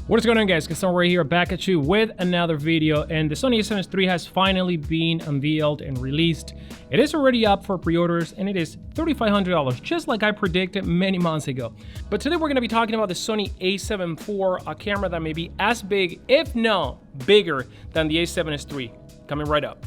What is going on, guys? Gaston right here, back at you with another video, and the Sony A7 has finally been unveiled and released. It is already up for pre-orders and it is $3,500, just like I predicted many months ago. But today we're going to be talking about the Sony A7 IV, a camera that may be as big, if not bigger, than the A7 III. Coming right up.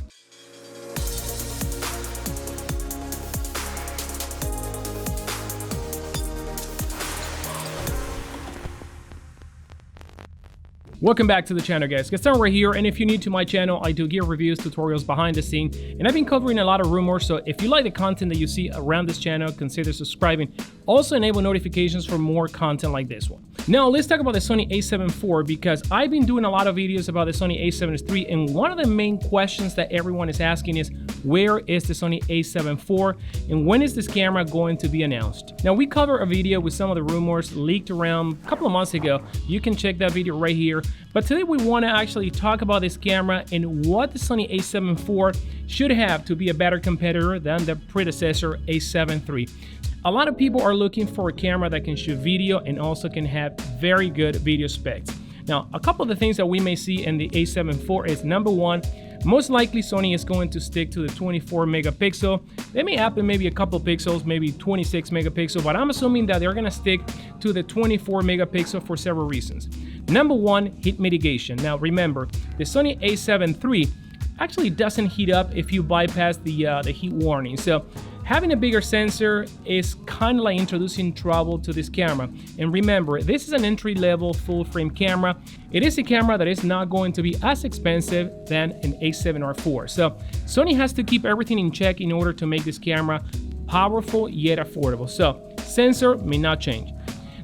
Welcome back to the channel, guys. Gaston right here, and if you're new to my channel, I do gear reviews, tutorials behind the scene, and I've been covering a lot of rumors, so if you like the content that you see around this channel, consider subscribing. Also enable notifications for more content like this one. Now let's talk about the Sony A7 IV, because I've been doing a lot of videos about the Sony A7 III, and one of the main questions that everyone is asking is, where is the Sony A7 IV, and when is this camera going to be announced? Now we covered a video with some of the rumors leaked around a couple of months ago. You can check that video right here. But today we want to actually talk about this camera and what the Sony A7 IV should have to be a better competitor than the predecessor A7 III. A lot of people are looking for a camera that can shoot video and also can have very good video specs. Now, a couple of the things that we may see in the A7 IV is, number one, most likely Sony is going to stick to the 24 megapixel. They may up in maybe a couple pixels, maybe 26 megapixel, but I'm assuming that they're going to stick to the 24 megapixel for several reasons. Number one, heat mitigation. Now remember, the Sony A7 III actually doesn't heat up if you bypass the heat warning. So having a bigger sensor is kind of like introducing trouble to this camera. And remember, this is an entry-level full-frame camera. It is a camera that is not going to be as expensive than an A7R IV. So Sony has to keep everything in check in order to make this camera powerful yet affordable. So sensor may not change.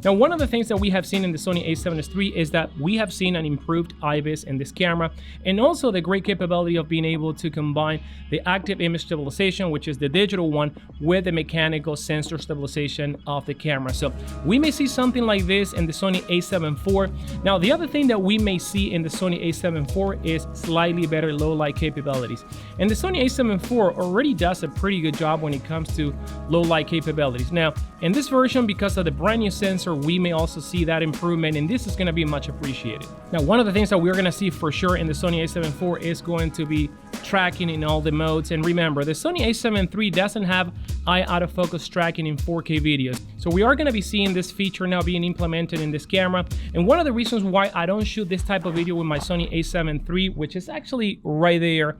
Now, one of the things that we have seen in the Sony A7 III is that we have seen an improved IBIS in this camera, and also the great capability of being able to combine the active image stabilization, which is the digital one, with the mechanical sensor stabilization of the camera. So we may see something like this in the Sony A7 IV. Now, the other thing that we may see in the Sony A7 IV is slightly better low light capabilities. And the Sony A7 IV already does a pretty good job when it comes to low light capabilities. Now, in this version, because of the brand new sensor, we may also see that improvement, and this is going to be much appreciated. Now, one of the things that we're going to see for sure in the Sony A7 IV is going to be tracking in all the modes. And remember, the Sony A7 III doesn't have eye autofocus tracking in 4K videos. So we are going to be seeing this feature now being implemented in this camera. And one of the reasons why I don't shoot this type of video with my Sony A7 III, which is actually right there,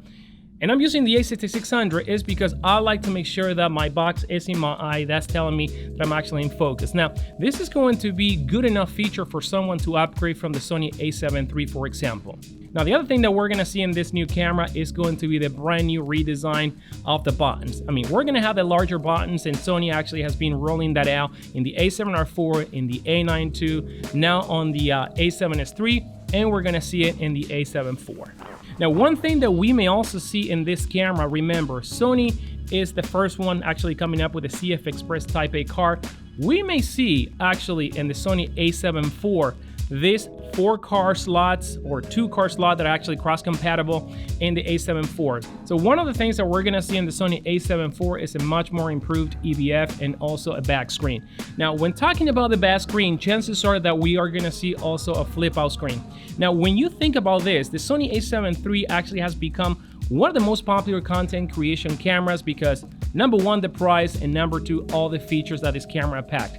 and I'm using the A6600, is because I like to make sure that my box is in my eye. That's telling me that I'm actually in focus. Now, this is going to be good enough feature for someone to upgrade from the Sony A7 III, for example. Now, the other thing that we're going to see in this new camera is going to be the brand new redesign of the buttons. I mean, we're going to have the larger buttons, and Sony actually has been rolling that out in the A7R IV, in the A9 II, now on the A7 III, and we're going to see it in the A7 IV. Now, one thing that we may also see in this camera, remember, Sony is the first one actually coming up with a CF Express Type A card. We may see actually in the Sony A7 IV this 4-car slots or 2-car slot that are actually cross-compatible in the A7 IV. So one of the things that we're gonna see in the Sony A7 IV is a much more improved EVF and also a back screen. Now, when talking about the back screen, chances are that we are gonna see also a flip-out screen. Now, when you think about this, the Sony A7 III actually has become one of the most popular content creation cameras because, number one, the price, and number two, all the features that this camera packed.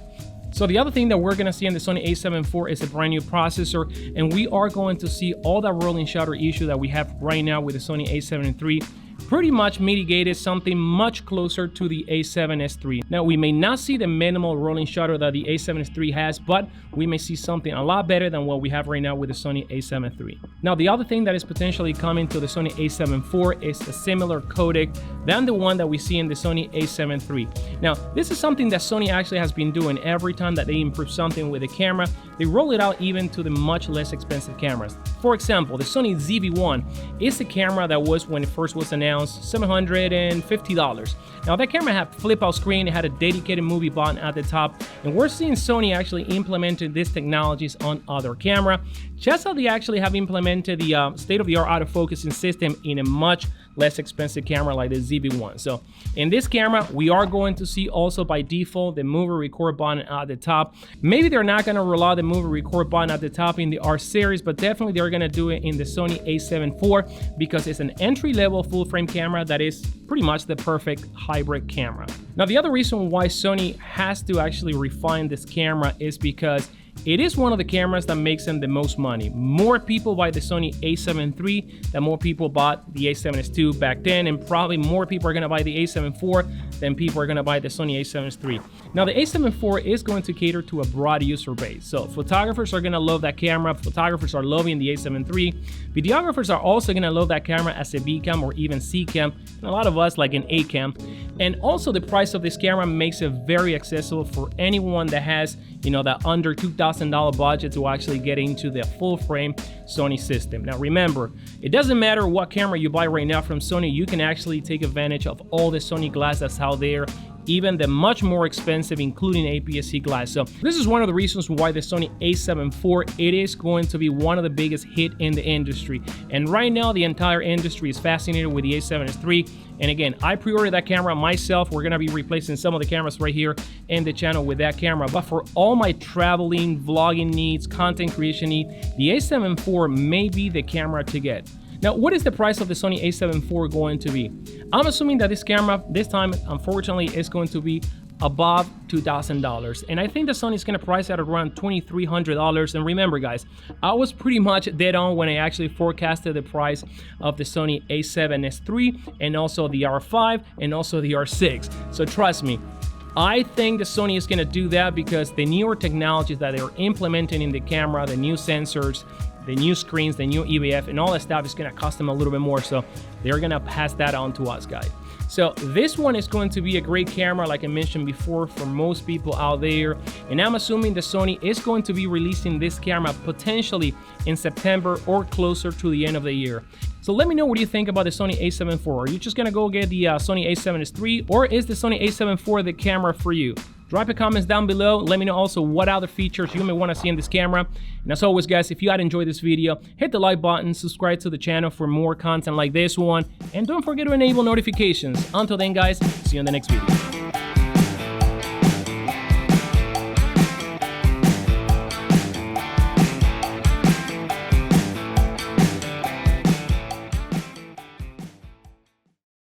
So the other thing that we're going to see in the Sony A7 IV is a brand new processor, and we are going to see all that rolling shutter issue that we have right now with the Sony A7 III pretty much mitigated, something much closer to the A7 III. Now, we may not see the minimal rolling shutter that the A7 III has, but we may see something a lot better than what we have right now with the Sony A7 III. Now, the other thing that is potentially coming to the Sony A7 IV is a similar codec than the one that we see in the Sony A7 III. Now, this is something that Sony actually has been doing every time that they improve something with a camera. They roll it out even to the much less expensive cameras. For example, the Sony ZV-1 is a camera that was, when it first was announced, $750. Now, that camera had flip-out screen, it had a dedicated movie button at the top, and we're seeing Sony actually implemented these technologies on other camera, just how they actually have implemented the state-of-the-art autofocusing system in a much less expensive camera like the ZV-1. So in this camera, we are going to see also by default the move and record button at the top. Maybe they're not going to allow the move and record button at the top in the R series, but definitely they're going to do it in the Sony A7IV because it's an entry-level full-frame camera that is pretty much the perfect hybrid camera. Now, the other reason why Sony has to actually refine this camera is because it is one of the cameras that makes them the most money. More people buy the Sony A7 III than more people bought the A7 II back then, and probably more people are going to buy the A7 IV than people are going to buy the Sony A7 III. Now, the A7 IV is going to cater to a broad user base. So photographers are going to love that camera. Photographers are loving the A7 III. Videographers are also going to love that camera as a B cam or even C cam, and a lot of us like an A cam. And also the price of this camera makes it very accessible for anyone that has, you know, that under $2,000 budget to actually get into the full frame Sony system. Now remember, it doesn't matter what camera you buy right now from Sony, you can actually take advantage of all the Sony glass that's out there, even the much more expensive, including APS-C glass. So this is one of the reasons why the Sony A7 IV, it is going to be one of the biggest hit in the industry. And right now, the entire industry is fascinated with the A7 III. And again, I pre-ordered that camera myself. We're gonna be replacing some of the cameras right here in the channel with that camera. But for all my traveling, vlogging needs, content creation needs, the A7 IV may be the camera to get. Now, what is the price of the Sony A7 IV going to be? I'm assuming that this camera, this time, unfortunately, is going to be above $2,000. And I think the Sony is going to price at around $2,300. And remember, guys, I was pretty much dead on when I actually forecasted the price of the Sony A7S III and also the R5 and also the R6. So trust me, I think the Sony is going to do that because the newer technologies that they're implementing in the camera, the new sensors, the new screens, the new EVF, and all that stuff is going to cost them a little bit more. So they're going to pass that on to us, guys. So this one is going to be a great camera, like I mentioned before, for most people out there. And I'm assuming the Sony is going to be releasing this camera potentially in September or closer to the end of the year. So let me know what you think about the Sony A7 IV. Are you just going to go get the Sony A7 III, or is the Sony A7 IV the camera for you? Drop your comments down below. Let me know also what other features you may want to see in this camera. And as always, guys, if you had enjoyed this video, hit the like button, subscribe to the channel for more content like this one, and don't forget to enable notifications. Until then, guys, see you in the next video.